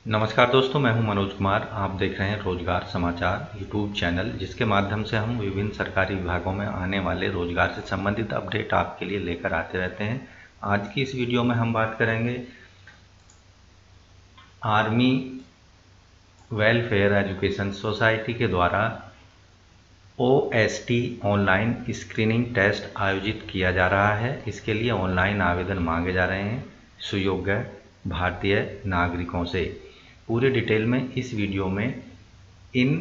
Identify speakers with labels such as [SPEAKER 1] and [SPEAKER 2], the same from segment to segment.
[SPEAKER 1] नमस्कार दोस्तों, मैं हूं मनोज कुमार। आप देख रहे हैं रोजगार समाचार यूट्यूब चैनल, जिसके माध्यम से हम विभिन्न सरकारी विभागों में आने वाले रोजगार से संबंधित अपडेट आपके लिए लेकर आते रहते हैं। आज की इस वीडियो में हम बात करेंगे आर्मी वेलफेयर एजुकेशन सोसाइटी के द्वारा OST ऑनलाइन स्क्रीनिंग टेस्ट आयोजित किया जा रहा है। इसके लिए ऑनलाइन आवेदन मांगे जा रहे हैं सुयोग्य भारतीय नागरिकों से। पूरी डिटेल में इस वीडियो में इन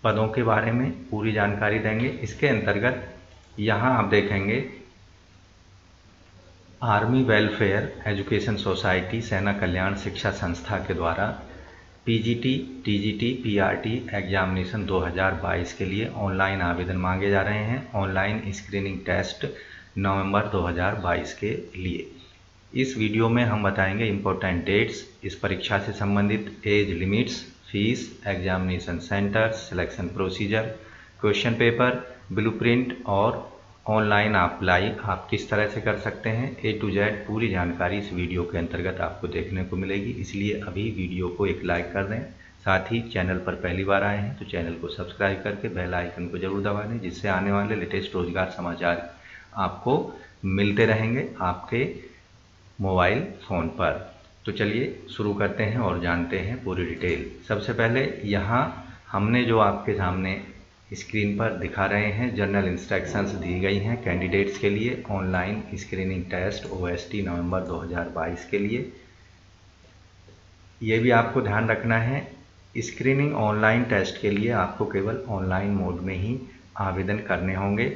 [SPEAKER 1] पदों के बारे में पूरी जानकारी देंगे। इसके अंतर्गत यहाँ आप देखेंगे आर्मी वेलफेयर एजुकेशन सोसाइटी सेना कल्याण शिक्षा संस्था के द्वारा PGT, TGT, PRT एग्जामिनेशन 2022 के लिए ऑनलाइन आवेदन मांगे जा रहे हैं। ऑनलाइन स्क्रीनिंग टेस्ट नवंबर 2022 के लिए इस वीडियो में हम बताएंगे इम्पोर्टेंट डेट्स, इस परीक्षा से संबंधित as limits, fees, examination centre, selection procedure, question paper, blueprint और ऑनलाइन अप्लाई आप किस तरह से कर सकते हैं। A to Z पूरी जानकारी इस वीडियो के अंतर्गत आपको देखने को मिलेगी, इसलिए अभी वीडियो को एक लाइक कर दें। साथ ही चैनल पर पहली बार आए हैं तो चैनल को सब्सक्राइब करके बेल आइकन को जरूर दबा दें, जिससे आने वाले लेटेस्ट रोजगार समाचार आपको मिलते रहेंगे आपके मोबाइल फ़ोन पर। तो चलिए शुरू करते हैं और जानते हैं पूरी डिटेल। सबसे पहले यहाँ हमने जो आपके सामने स्क्रीन पर दिखा रहे हैं जनरल इंस्ट्रक्शंस दी गई हैं कैंडिडेट्स के लिए ऑनलाइन स्क्रीनिंग टेस्ट OST नवंबर 2022 के लिए। ये भी आपको ध्यान रखना है, स्क्रीनिंग ऑनलाइन टेस्ट के लिए आपको केवल ऑनलाइन मोड में ही आवेदन करने होंगे।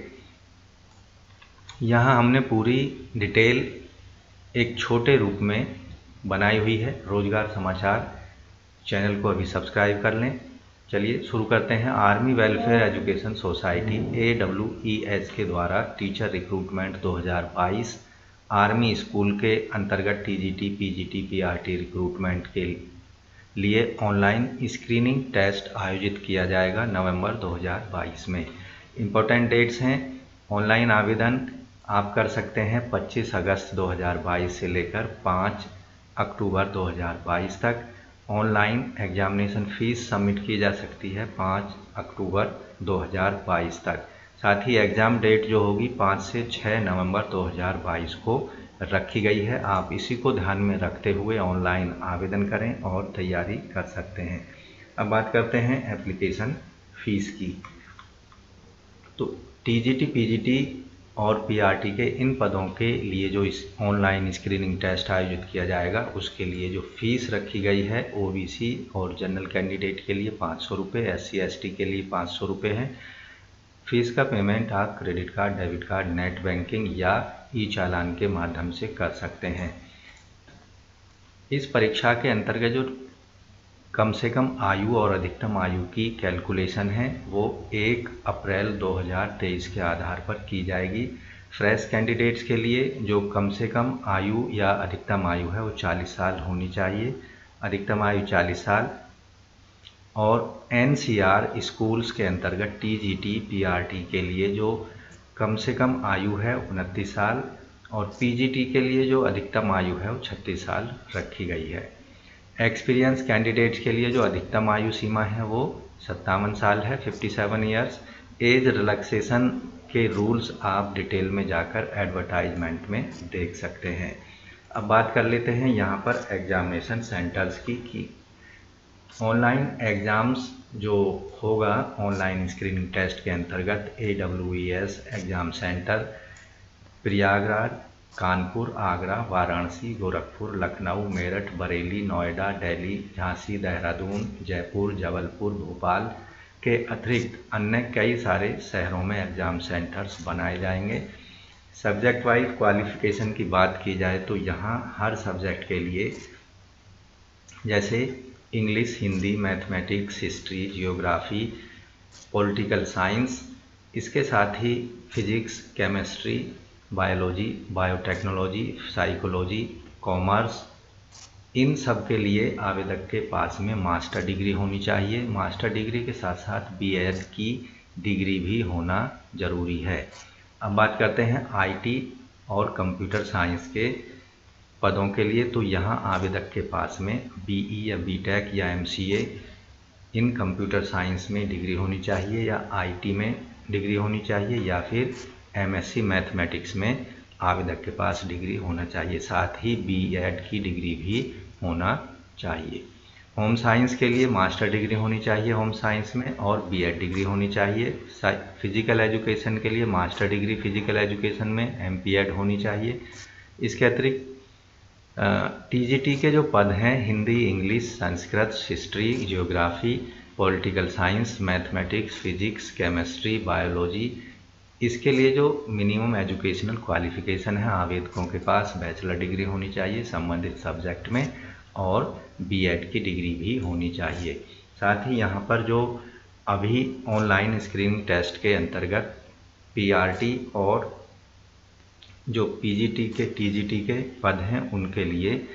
[SPEAKER 1] यहाँ हमने पूरी डिटेल एक छोटे रूप में बनाई हुई है। रोजगार समाचार चैनल को अभी सब्सक्राइब कर लें। चलिए शुरू करते हैं। Army welfare education society AWES के द्वारा टीचर रिक्रूटमेंट 2022 आर्मी स्कूल के अंतर्गत TGT, PGT, PRT रिक्रूटमेंट के लिए ऑनलाइन स्क्रीनिंग टेस्ट आयोजित किया जाएगा नवंबर 2022 में। इम्पोर्टेंट डेट्स हैं। ऑनलाइन आवेदन आप कर सकते हैं 25 अगस्त 2022 से लेकर 5 अक्टूबर 2022 तक। ऑनलाइन एग्जामिनेशन फ़ीस सबमिट की जा सकती है 5 अक्टूबर 2022 तक। साथ ही एग्ज़ाम डेट जो होगी 5 से 6 नवंबर 2022 को रखी गई है। आप इसी को ध्यान में रखते हुए ऑनलाइन आवेदन करें और तैयारी कर सकते हैं। अब बात करते हैं एप्लीकेशन फ़ीस की। तो TGT, PGT और PRT के इन पदों के लिए जो इस ऑनलाइन स्क्रीनिंग टेस्ट आयोजित किया जाएगा उसके लिए जो फीस रखी गई है OBC और जनरल कैंडिडेट के लिए 500 रुपये, SC ST के लिए 500 रुपये है। फीस का पेमेंट आप credit card, debit card, net banking या ई-चालान के माध्यम से कर सकते हैं। इस परीक्षा के अंतर्गत जो कम से कम आयु और अधिकतम आयु की कैलकुलेशन है वो 1 अप्रैल 2023 के आधार पर की जाएगी। फ्रेश कैंडिडेट्स के लिए जो कम से कम आयु या अधिकतम आयु है वो 40 साल होनी चाहिए, अधिकतम आयु 40 साल। और NCR स्कूल्स के अंतर्गत TGT, PRT के लिए जो कम से कम आयु है 29 साल और PGT के लिए जो अधिकतम आयु है वो 36 साल रखी गई है। एक्सपीरियंस कैंडिडेट्स के लिए जो अधिकतम आयु सीमा है वो 57 साल है, 57 ईयर्स। एज रिलैक्सेशन के रूल्स आप डिटेल में जाकर एडवर्टाइजमेंट में देख सकते हैं। अब बात कर लेते हैं यहाँ पर एग्जामिनेशन सेंटर्स की ऑनलाइन एग्ज़ाम्स जो होगा ऑनलाइन स्क्रीनिंग टेस्ट के अंतर्गत AWES exam centre Prayagraj, Kanpur, Agra, Varanasi, Gorakhpur, Lucknow, Meerut, Bareilly, Noida, Delhi, Jhansi, Dehradun, Jaipur, Jabalpur, Bhopal के अतिरिक्त अन्य कई सारे शहरों में एग्ज़ाम सेंटर्स बनाए जाएंगे। सब्जेक्ट वाइज क्वालिफ़िकेशन की बात की जाए तो यहाँ हर सब्जेक्ट के लिए जैसे English, Hindi, mathematics, history, geography, political science, इसके साथ ही physics, chemistry, biology, biotechnology, psychology, commerce, इन सब के लिए आवेदक के पास में मास्टर डिग्री होनी चाहिए। मास्टर डिग्री के साथ साथ BEd की डिग्री भी होना ज़रूरी है। अब बात करते हैं IT और कंप्यूटर साइंस के पदों के लिए, तो यहाँ आवेदक के पास में BE या BTech या MCA इन कंप्यूटर साइंस में डिग्री होनी चाहिए, या IT में डिग्री होनी चाहिए, या फिर MSc मैथमेटिक्स में आवेदक के पास डिग्री होना चाहिए। साथ ही B.Ed की डिग्री भी होना चाहिए। होम साइंस के लिए मास्टर डिग्री होनी चाहिए होम साइंस में, और B.Ed डिग्री होनी चाहिए। फिजिकल एजुकेशन के लिए मास्टर डिग्री फिजिकल एजुकेशन में MPEd होनी चाहिए। इसके अतिरिक्त TGT के जो पद हैं, Hindi, English, Sanskrit, history, geography, political science, mathematics, physics, chemistry, biology, इसके लिए जो मिनिमम एजुकेशनल क्वालिफिकेशन है, आवेदकों के पास बैचलर डिग्री होनी चाहिए संबंधित सब्जेक्ट में, और B.Ed की डिग्री भी होनी चाहिए। साथ ही यहाँ पर जो अभी ऑनलाइन स्क्रीनिंग टेस्ट के अंतर्गत PRT और जो PGT के TGT के पद हैं, उनके लिए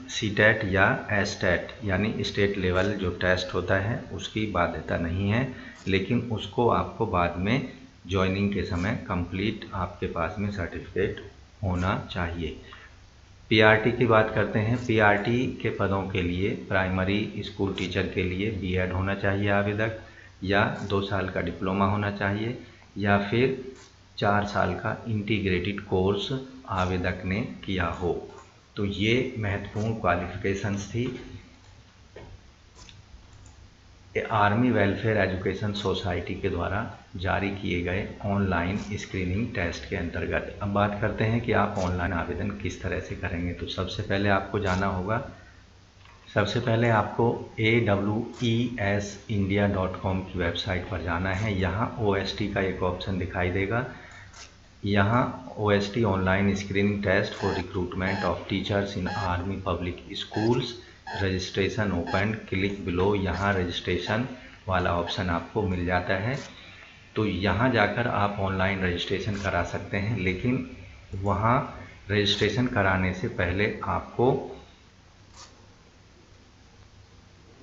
[SPEAKER 1] CTET या STET यानी स्टेट लेवल जो टेस्ट होता है उसकी बाध्यता नहीं है, लेकिन उसको आपको बाद में ज्वाइनिंग के समय कंप्लीट आपके पास में सर्टिफिकेट होना चाहिए। PRT की बात करते हैं। PRT के पदों के लिए प्राइमरी स्कूल टीचर के लिए B.Ed होना चाहिए आवेदक, या 2 साल का डिप्लोमा होना चाहिए, या फिर 4 साल का इंटीग्रेटेड कोर्स आवेदक ने किया हो। तो ये महत्वपूर्ण क्वालिफिकेशंस थी आर्मी वेलफेयर एजुकेशन सोसाइटी के द्वारा जारी किए गए ऑनलाइन स्क्रीनिंग टेस्ट के अंतर्गत। अब बात करते हैं कि आप ऑनलाइन आवेदन किस तरह से करेंगे। तो सबसे पहले आपको जाना होगा, सबसे पहले आपको awesindia.com की वेबसाइट पर जाना है। यहाँ OST का एक ऑप्शन दिखाई देगा। यहाँ OST online screening test for recruitment of teachers in army public schools, registration open, click below, यहाँ रजिस्ट्रेशन वाला ऑप्शन आपको मिल जाता है। तो यहाँ जाकर आप ऑनलाइन रजिस्ट्रेशन करा सकते हैं, लेकिन वहाँ रजिस्ट्रेशन कराने से पहले आपको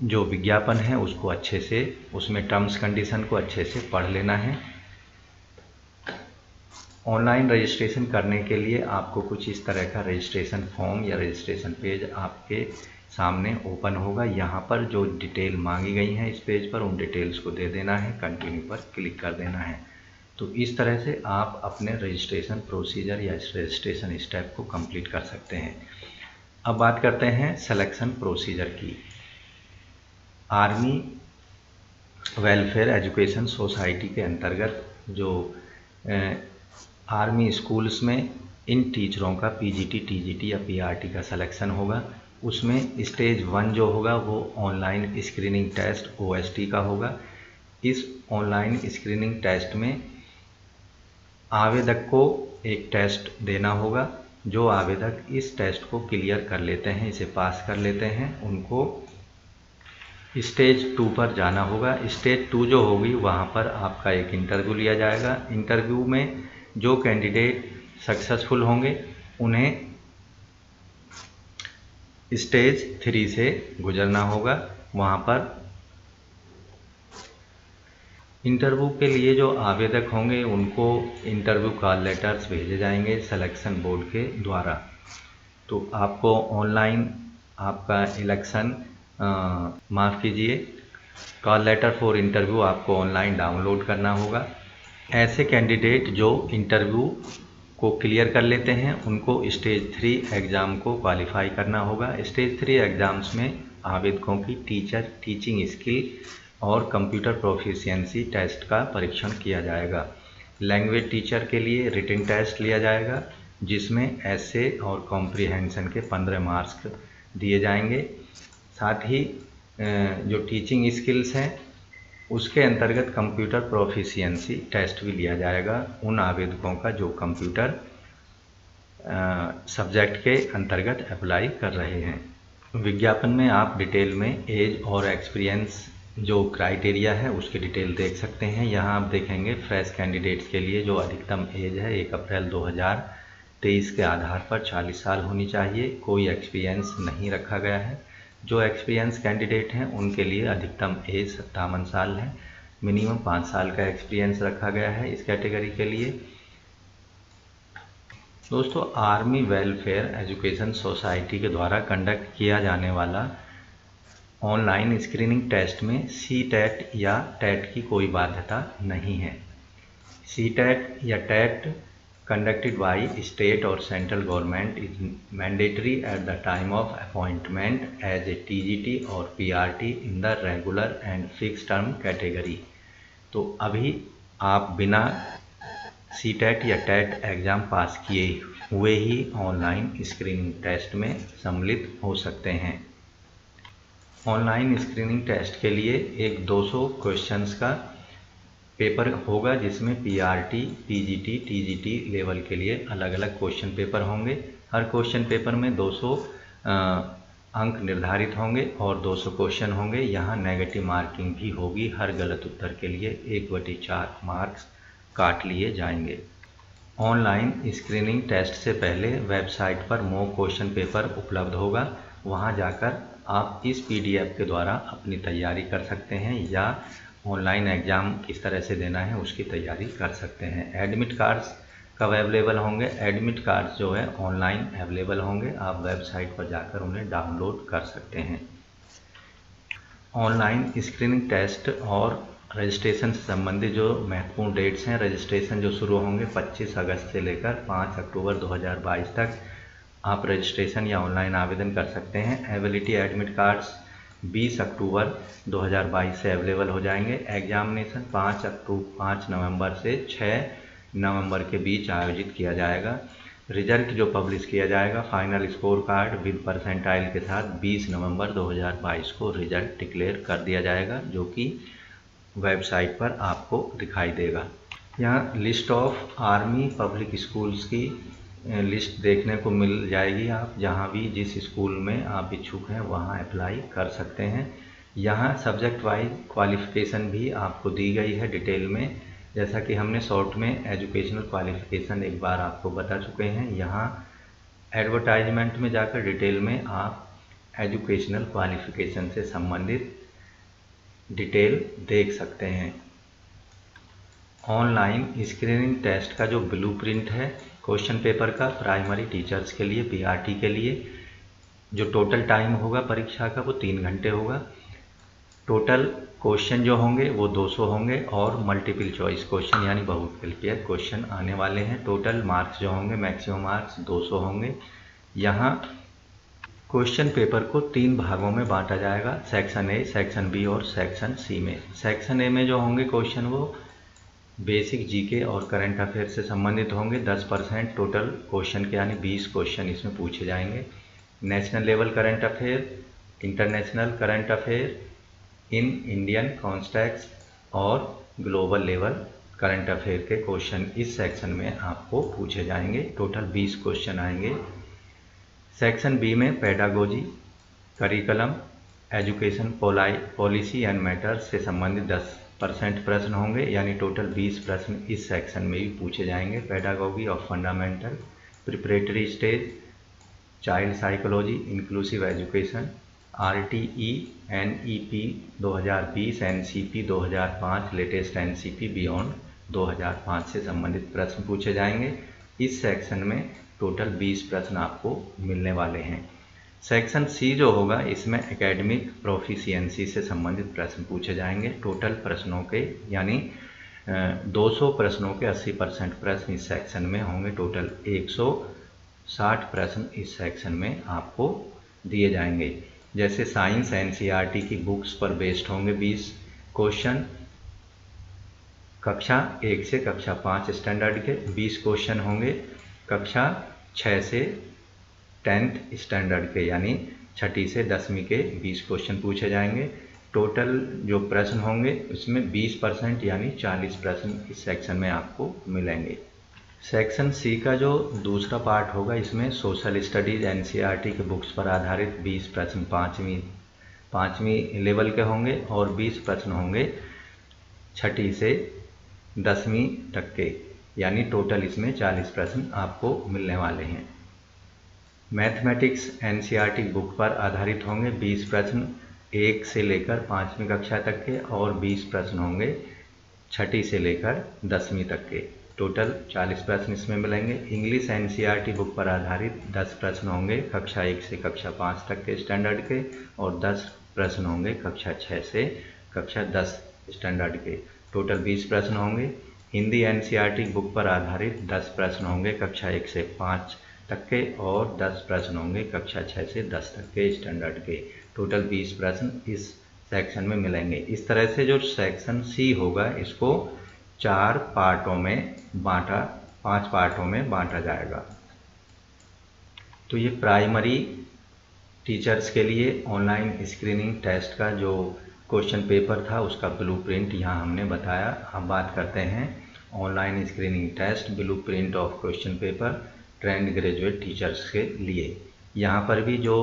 [SPEAKER 1] जो विज्ञापन है उसको अच्छे से, उसमें टर्म्स कंडीशन को अच्छे से पढ़ लेना है। ऑनलाइन रजिस्ट्रेशन करने के लिए आपको कुछ इस तरह का रजिस्ट्रेशन फॉर्म या रजिस्ट्रेशन पेज आपके सामने ओपन होगा। यहाँ पर जो डिटेल मांगी गई हैं इस पेज पर, उन डिटेल्स को दे देना है, कंटिन्यू पर क्लिक कर देना है। तो इस तरह से आप अपने रजिस्ट्रेशन प्रोसीजर या रजिस्ट्रेशन स्टेप को कंप्लीट कर सकते हैं। अब बात करते हैं सिलेक्शन प्रोसीजर की। आर्मी वेलफेयर एजुकेशन सोसाइटी के अंतर्गत जो आर्मी स्कूल्स में इन टीचरों का PGT, TGT या PRT का सिलेक्शन होगा। उसमें स्टेज 1 जो होगा वो ऑनलाइन स्क्रीनिंग टेस्ट OST का होगा। इस ऑनलाइन स्क्रीनिंग टेस्ट में आवेदक को एक टेस्ट देना होगा। जो आवेदक इस टेस्ट को क्लियर कर लेते हैं, इसे पास कर लेते हैं, उनको स्टेज 2 पर जाना होगा। स्टेज 2 जो होगी वहाँ पर आपका एक इंटरव्यू लिया जाएगा। इंटरव्यू में जो कैंडिडेट सक्सेसफुल होंगे उन्हें स्टेज 3 से गुजरना होगा। वहाँ पर इंटरव्यू के लिए जो आवेदक होंगे उनको इंटरव्यू कॉल लेटर्स भेजे जाएंगे सिलेक्शन बोर्ड के द्वारा। तो आपको ऑनलाइन आपका इलेक्शन माफ़ कीजिए, कॉल लेटर फॉर इंटरव्यू आपको ऑनलाइन डाउनलोड करना होगा। ऐसे कैंडिडेट जो इंटरव्यू को क्लियर कर लेते हैं उनको स्टेज 3 एग्ज़ाम को क्वालिफाई करना होगा। स्टेज 3 एग्ज़ाम्स में आवेदकों की टीचिंग स्किल और कंप्यूटर प्रोफिशिएंसी टेस्ट का परीक्षण किया जाएगा। लैंग्वेज टीचर के लिए रिटन टेस्ट लिया जाएगा, जिसमें ऐसे और कॉम्प्रिहेंशन के 15 मार्क्स दिए जाएंगे। साथ ही जो टीचिंग स्किल्स हैं उसके अंतर्गत कंप्यूटर प्रोफिशिएंसी टेस्ट भी लिया जाएगा उन आवेदकों का जो कंप्यूटर सब्जेक्ट के अंतर्गत अप्लाई कर रहे हैं। विज्ञापन में आप डिटेल में एज और एक्सपीरियंस जो क्राइटेरिया है उसकी डिटेल देख सकते हैं। यहाँ आप देखेंगे फ्रेश कैंडिडेट्स के लिए जो अधिकतम एज है 1 अप्रैल 2023 के आधार पर 40 साल होनी चाहिए। कोई एक्सपीरियंस नहीं रखा गया है। जो एक्सपीरियंस कैंडिडेट हैं उनके लिए अधिकतम एज 57 साल है। मिनिमम 5 साल का एक्सपीरियंस रखा गया है इस कैटेगरी के लिए। दोस्तों, आर्मी वेलफेयर एजुकेशन सोसाइटी के द्वारा कंडक्ट किया जाने वाला ऑनलाइन स्क्रीनिंग टेस्ट में सी-टेट या टेट की कोई बाध्यता नहीं है। सी-टेट या TET conducted by state or central government is mandatory at the time of appointment as a TGT or PRT in the regular and fixed term category। तो अभी आप बिना सी-टेट या टेट एग्ज़ाम पास किए हुए ही online screening test में सम्मिलित हो सकते हैं। ऑनलाइन स्क्रीनिंग टेस्ट के लिए एक 200 क्वेश्चंस का पेपर होगा, जिसमें पीआरटी, पीजीटी, टीजीटी लेवल के लिए अलग अलग क्वेश्चन पेपर होंगे। हर क्वेश्चन पेपर में 200 अंक निर्धारित होंगे और 200 क्वेश्चन होंगे। यहाँ नेगेटिव मार्किंग भी होगी। हर गलत उत्तर के लिए 1/4 मार्क्स काट लिए जाएंगे। ऑनलाइन स्क्रीनिंग टेस्ट से पहले वेबसाइट पर मॉक क्वेश्चन पेपर उपलब्ध होगा। वहाँ जाकर आप इस पीडीएफ के द्वारा अपनी तैयारी कर सकते हैं या ऑनलाइन एग्ज़ाम किस तरह से देना है उसकी तैयारी कर सकते हैं। एडमिट कार्ड्स कब अवेलेबल होंगे? एडमिट कार्ड्स जो है ऑनलाइन अवेलेबल होंगे। आप वेबसाइट पर जाकर उन्हें डाउनलोड कर सकते हैं। ऑनलाइन स्क्रीनिंग टेस्ट और रजिस्ट्रेशन से संबंधित जो महत्वपूर्ण डेट्स हैं, रजिस्ट्रेशन जो शुरू होंगे 25 अगस्त से लेकर 5 अक्टूबर 2022 तक आप रजिस्ट्रेशन या ऑनलाइन आवेदन कर सकते हैं। एबिलिटी एडमिट कार्ड्स 20 अक्टूबर 2022 से अवेलेबल हो जाएंगे। एग्जामिनेशन 5 नवंबर से 6 नवंबर के बीच आयोजित किया जाएगा। रिजल्ट जो पब्लिश किया जाएगा, final score card with percentile के साथ 20 नवंबर 2022 को रिजल्ट डिक्लेयर कर दिया जाएगा, जो कि वेबसाइट पर आपको दिखाई देगा। यहाँ list of army public schools की लिस्ट देखने को मिल जाएगी। आप जहाँ भी जिस स्कूल में आप इच्छुक हैं वहाँ अप्लाई कर सकते हैं। यहाँ सब्जेक्ट वाइज क्वालिफ़िकेशन भी आपको दी गई है डिटेल में, जैसा कि हमने शॉर्ट में एजुकेशनल क्वालिफ़िकेशन एक बार आपको बता चुके हैं। यहाँ एडवर्टाइजमेंट में जाकर डिटेल में आप एजुकेशनल क्वालिफ़िकेशन से संबंधित डिटेल देख सकते हैं। ऑनलाइन स्क्रीनिंग टेस्ट का जो ब्लूप्रिंट है क्वेश्चन पेपर का, प्राइमरी टीचर्स के लिए, पीआरटी के लिए, जो टोटल टाइम होगा परीक्षा का वो 3 घंटे होगा। टोटल क्वेश्चन जो होंगे वो 200 होंगे और मल्टीपल चॉइस क्वेश्चन यानी बहुविकल्पीय क्वेश्चन आने वाले हैं। टोटल मार्क्स जो होंगे, मैक्सिमम मार्क्स 200 होंगे। यहाँ क्वेश्चन पेपर को 3 भागों में बांटा जाएगा, सेक्शन ए, सेक्शन बी और सेक्शन सी में। सेक्शन ए में जो होंगे क्वेश्चन वो बेसिक जीके और करंट अफेयर से संबंधित होंगे। 10% टोटल क्वेश्चन के यानी 20 क्वेश्चन इसमें पूछे जाएंगे। National level current affair, international current affair, in Indian context और ग्लोबल लेवल करंट अफेयर के क्वेश्चन इस सेक्शन में आपको पूछे जाएंगे। टोटल 20 क्वेश्चन आएंगे। सेक्शन बी में pedagogy, curriculum, education policy and matters से संबंधित 10% प्रश्न होंगे, यानी टोटल 20 प्रश्न इस सेक्शन में भी पूछे जाएंगे। Pedagogy of fundamental, preparatory stage, child psychology, inclusive education, RTE, NEP 2020, NCP 2005, latest NCP beyond 2005 से संबंधित प्रश्न पूछे जाएंगे। इस सेक्शन में टोटल 20 प्रश्न आपको मिलने वाले हैं। सेक्शन सी जो होगा इसमें एकेडमिक प्रोफिशिएंसी से संबंधित प्रश्न पूछे जाएंगे। टोटल प्रश्नों के यानी 200 प्रश्नों के 80% प्रश्न इस सेक्शन में होंगे। टोटल 160 प्रश्न इस सेक्शन में आपको दिए जाएंगे। जैसे साइंस एनसीईआरटी की बुक्स पर बेस्ड होंगे 20 क्वेश्चन, कक्षा 1 से कक्षा 5 स्टैंडर्ड के 20 क्वेश्चन होंगे, कक्षा 6 से 10th स्टैंडर्ड के यानी 6ठी से 10वीं के 20 क्वेश्चन पूछे जाएंगे। टोटल जो प्रश्न होंगे उसमें 20% यानी 40 प्रश्न इस सेक्शन में आपको मिलेंगे। सेक्शन सी का जो दूसरा पार्ट होगा इसमें सोशल स्टडीज़ एनसीईआरटी के बुक्स पर आधारित 20 प्रश्न 5वीं लेवल के होंगे और 20 प्रश्न होंगे 6ठी से 10वीं तक के, यानी टोटल इसमें 40 प्रश्न आपको मिलने वाले हैं। मैथमेटिक्स एनसीईआरटी बुक पर आधारित होंगे 20 प्रश्न 1 से लेकर 5वीं कक्षा तक के और 20 प्रश्न होंगे 6ठी से लेकर 10वीं तक के। टोटल 40 प्रश्न इसमें मिलेंगे। इंग्लिश एनसीईआरटी बुक पर आधारित 10 प्रश्न होंगे कक्षा 1 से कक्षा 5 तक के स्टैंडर्ड के, और 10 प्रश्न होंगे कक्षा 6 से कक्षा 10 स्टैंडर्ड के। टोटल 20 प्रश्न होंगे। हिंदी एनसीईआरटी बुक पर आधारित 10 प्रश्न होंगे कक्षा 1 से 5 तक के, और 10 प्रश्न होंगे कक्षा 6 से 10 तक के स्टैंडर्ड के। टोटल 20 प्रश्न इस सेक्शन में मिलेंगे। इस तरह से जो सेक्शन सी होगा इसको 4 पार्टों में बांटा, 5 पार्टों में बांटा जाएगा। तो ये प्राइमरी टीचर्स के लिए ऑनलाइन स्क्रीनिंग टेस्ट का जो क्वेश्चन पेपर था उसका ब्लूप्रिंट यहाँ हमने बताया। अब बात करते हैं online screening test blueprint of question paper trained graduate teachers के लिए। यहाँ पर भी जो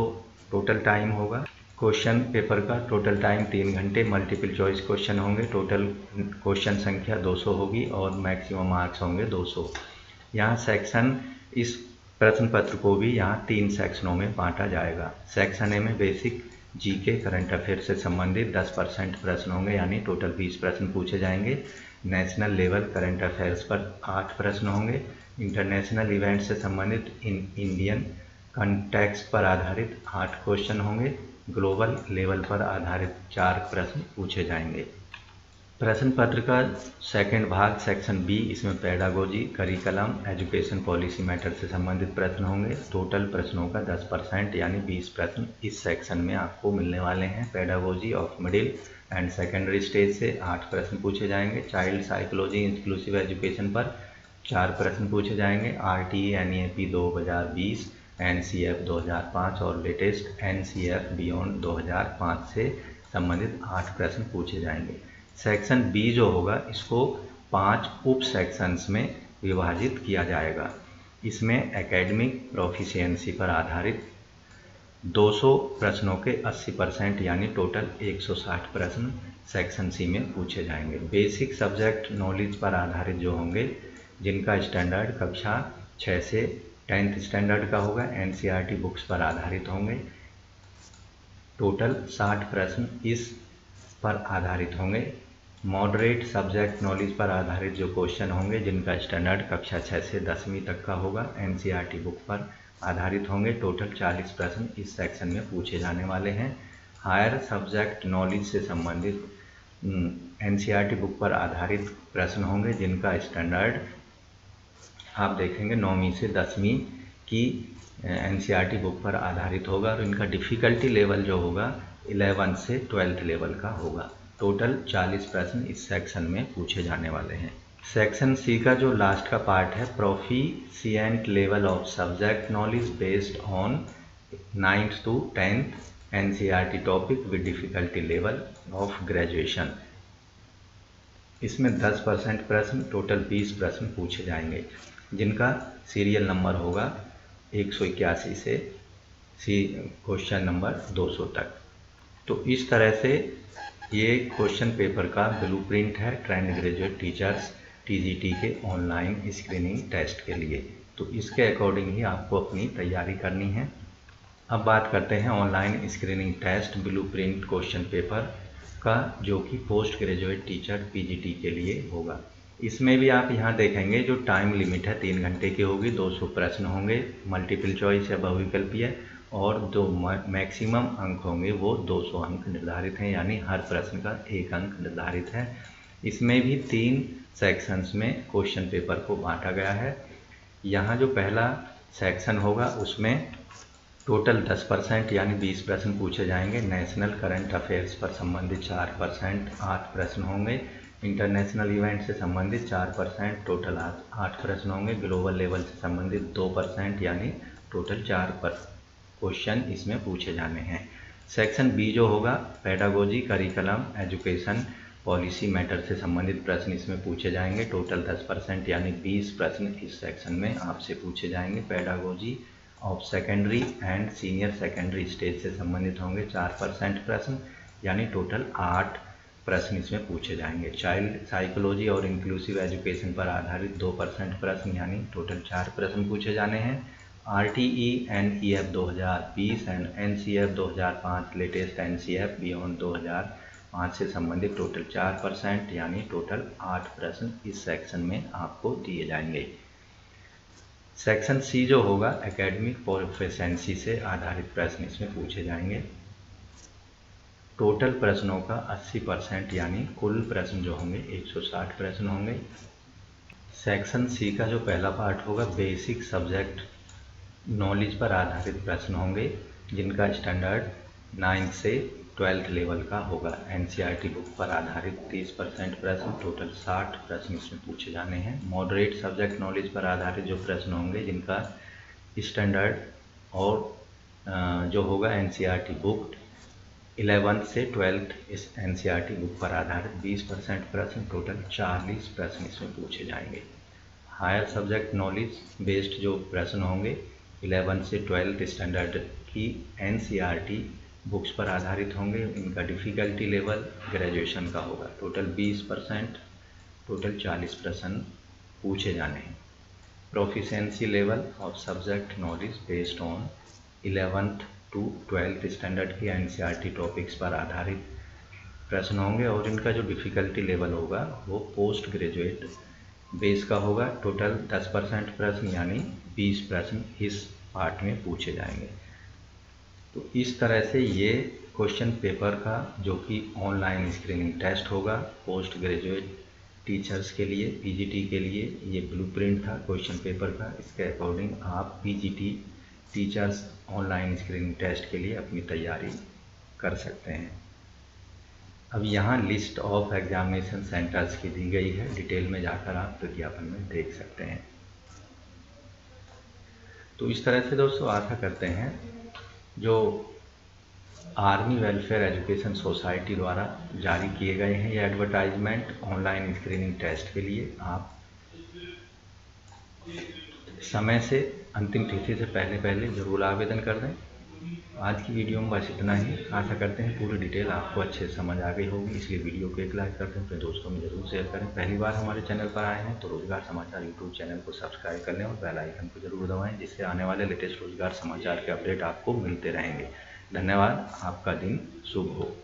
[SPEAKER 1] टोटल टाइम होगा क्वेश्चन पेपर का, टोटल टाइम 3 घंटे, मल्टीपल चॉइस क्वेश्चन होंगे, टोटल क्वेश्चन संख्या 200 होगी और मैक्सिमम मार्क्स होंगे 200। यहाँ सेक्शन इस प्रश्न पत्र को भी यहाँ 3 सेक्शनों में बांटा जाएगा। सेक्शन ए में बेसिक जीके करंट अफेयर से संबंधित 10% प्रश्न होंगे, यानी टोटल 20 प्रश्न पूछे जाएंगे। नेशनल लेवल करंट अफेयर्स पर 8 प्रश्न होंगे। इंटरनेशनल इवेंट से संबंधित इंडियन कॉन्टेक्स्ट पर आधारित 8 क्वेश्चन होंगे। ग्लोबल लेवल पर आधारित 4 प्रश्न पूछे जाएंगे। प्रश्न पत्र का सेकंड भाग सेक्शन बी, इसमें pedagogy, curriculum, education policy matter से संबंधित प्रश्न होंगे। टोटल प्रश्नों का 10% यानी 20 प्रश्न इस सेक्शन में आपको मिलने वाले हैं। Pedagogy of middle and secondary stage से 8 प्रश्न पूछे जाएंगे। चाइल्ड साइकोलॉजी इंक्लूसिव एजुकेशन पर 4 प्रश्न पूछे जाएंगे। आरटीई एनईएपी 2020, एनसीएफ 2005 और लेटेस्ट एनसीएफ बियॉन्ड 2005 से संबंधित 8 प्रश्न पूछे जाएंगे। सेक्शन बी जो होगा इसको 5 उप सेक्शंस में विभाजित किया जाएगा। इसमें एकेडमिक प्रोफिशिएंसी पर आधारित 200 प्रश्नों के 80% यानी टोटल 160 प्रश्न सेक्शन सी में पूछे जाएंगे। बेसिक सब्जेक्ट नॉलेज पर आधारित जो होंगे, जिनका स्टैंडर्ड कक्षा 6 से 10th स्टैंडर्ड का होगा, एनसीईआरटी बुक्स पर आधारित होंगे। टोटल 60 प्रश्न इस पर आधारित होंगे। मॉडरेट सब्जेक्ट नॉलेज पर आधारित जो क्वेश्चन होंगे, जिनका स्टैंडर्ड कक्षा 6 से 10वीं तक का होगा, एनसीईआरटी बुक पर आधारित होंगे। टोटल 40 प्रश्न इस सेक्शन में पूछे जाने वाले हैं। हायर सब्जेक्ट नॉलेज से संबंधित एनसीईआरटी बुक पर आधारित प्रश्न होंगे, जिनका स्टैंडर्ड आप देखेंगे 9वीं से 10वीं की एनसीईआरटी बुक पर आधारित होगा, और इनका डिफ़िकल्टी लेवल जो होगा 11 से 12th लेवल का होगा। टोटल 40 प्रश्न इस सेक्शन में पूछे जाने वाले हैं। सेक्शन सी का जो लास्ट का पार्ट है, proficient level of subject knowledge based on 9th to 10th NCERT topic with difficulty level of graduation. इसमें 10% प्रश्न, टोटल 20 प्रश्न पूछे जाएंगे, जिनका सीरियल नंबर होगा 181 से क्वेश्चन नंबर 200 तक। तो इस तरह से ये क्वेश्चन पेपर का ब्लूप्रिंट है ट्रेंड ग्रेजुएट टीचर्स टीजीटी के ऑनलाइन स्क्रीनिंग टेस्ट के लिए। तो इसके अकॉर्डिंग ही आपको अपनी तैयारी करनी है। अब बात करते हैं online screening test blueprint question paper का, जो कि पोस्ट ग्रेजुएट टीचर पीजीटी के लिए होगा। इसमें भी आप यहाँ देखेंगे जो टाइम लिमिट है 3 घंटे की होगी। 200 प्रश्न होंगे, मल्टीपल चॉइस या बहुविकल्पीय, और जो मैक्सिमम अंक होंगे वो 200 अंक निर्धारित हैं, यानी हर प्रश्न का 1 अंक निर्धारित है। इसमें भी 3 सेक्शंस में क्वेश्चन पेपर को बांटा गया है। यहाँ जो पहला सेक्शन होगा उसमें टोटल 10% यानी 20 प्रश्न पूछे जाएंगे। नेशनल करंट अफेयर्स पर संबंधित 4% 8 प्रश्न होंगे। इंटरनेशनल इवेंट से संबंधित 4% टोटल 8 प्रश्न होंगे। ग्लोबल लेवल से संबंधित 2% यानी टोटल 4 क्वेश्चन इसमें पूछे जाने हैं। सेक्शन बी जो होगा, pedagogy, curriculum, education policy matter से संबंधित प्रश्न इसमें पूछे जाएंगे। टोटल 10% यानी 20 प्रश्न इस सेक्शन में आपसे पूछे जाएंगे। Pedagogy of secondary and senior secondary stage से संबंधित होंगे 4% प्रश्न, यानी टोटल 8 प्रश्न इसमें पूछे जाएंगे। चाइल्ड साइकोलॉजी और इंक्लूसिव एजुकेशन पर आधारित 2% प्रश्न, यानी टोटल 4 प्रश्न पूछे जाने हैं। RTE NEF 2020 and NCF 2005, latest NCF beyond 5 से संबंधित टोटल 4% यानी टोटल 8 प्रश्न इस सेक्शन में आपको दिए जाएंगे। सेक्शन सी जो होगा एकेडमिक प्रोफिशिएंसी से आधारित प्रश्न इसमें पूछे जाएंगे। टोटल प्रश्नों का 80% यानी कुल प्रश्न जो होंगे 160 प्रश्न होंगे। सेक्शन सी का जो पहला पार्ट होगा बेसिक सब्जेक्ट नॉलेज पर आधारित प्रश्न होंगे, जिनका स्टैंडर्ड 9th से 12th लेवल का होगा। एनसीईआरटी बुक पर आधारित 30% प्रश्न, टोटल 60 प्रश्न इसमें पूछे जाने हैं। मॉडरेट सब्जेक्ट नॉलेज पर आधारित जो प्रश्न होंगे, जिनका स्टैंडर्ड और जो होगा एनसीईआरटी बुक 11th से 12th इस एनसीईआरटी बुक पर आधारित 20% प्रश्न, टोटल 40 प्रश्न इसमें पूछे जाएंगे। हायर सब्जेक्ट नॉलेज बेस्ड जो प्रश्न होंगे 11th से 12th स्टैंडर्ड की एनसीईआरटी बुक्स पर आधारित होंगे। इनका डिफ़िकल्टी लेवल ग्रेजुएशन का होगा। टोटल 20%, टोटल 40 प्रश्न पूछे जाने हैं। Proficiency level of subject knowledge based on 11th to 12th standard की एनसीईआरटी टॉपिक्स पर आधारित प्रश्न होंगे और इनका जो डिफ़िकल्टी लेवल होगा वो पोस्ट ग्रेजुएट बेस का होगा। टोटल 10% प्रश्न यानी 20 प्रश्न इस पार्ट में पूछे जाएंगे। तो इस तरह से ये क्वेश्चन पेपर का जो कि ऑनलाइन स्क्रीनिंग टेस्ट होगा पोस्ट ग्रेजुएट टीचर्स के लिए, पीजीटी के लिए ये ब्लूप्रिंट था क्वेश्चन पेपर का। इसके अकॉर्डिंग आप PGT teachers online screening test के लिए अपनी तैयारी कर सकते हैं। अब यहाँ लिस्ट ऑफ एग्जामिनेशन सेंटर्स की दी गई है, डिटेल में जाकर आप विज्ञापन में देख सकते हैं। तो इस तरह से दोस्तों आशा करते हैं जो आर्मी वेलफेयर एजुकेशन सोसाइटी द्वारा जारी किए गए हैं ये एडवर्टाइजमेंट ऑनलाइन स्क्रीनिंग टेस्ट के लिए, आप समय से अंतिम तिथि से पहले ज़रूर आवेदन कर दें। आज की वीडियो में बस इतना ही। आशा करते हैं पूरी डिटेल आपको अच्छे से समझ आ गई होगी, इसलिए वीडियो को एक लाइक करके अपने दोस्तों में ज़रूर शेयर करें। पहली बार हमारे चैनल पर आए हैं तो रोजगार समाचार यूट्यूब चैनल को सब्सक्राइब कर लें और बेल आइकन को जरूर दबाएं, जिससे आने वाले लेटेस्ट रोजगार समाचार के अपडेट आपको मिलते रहेंगे। धन्यवाद। आपका दिन शुभ हो।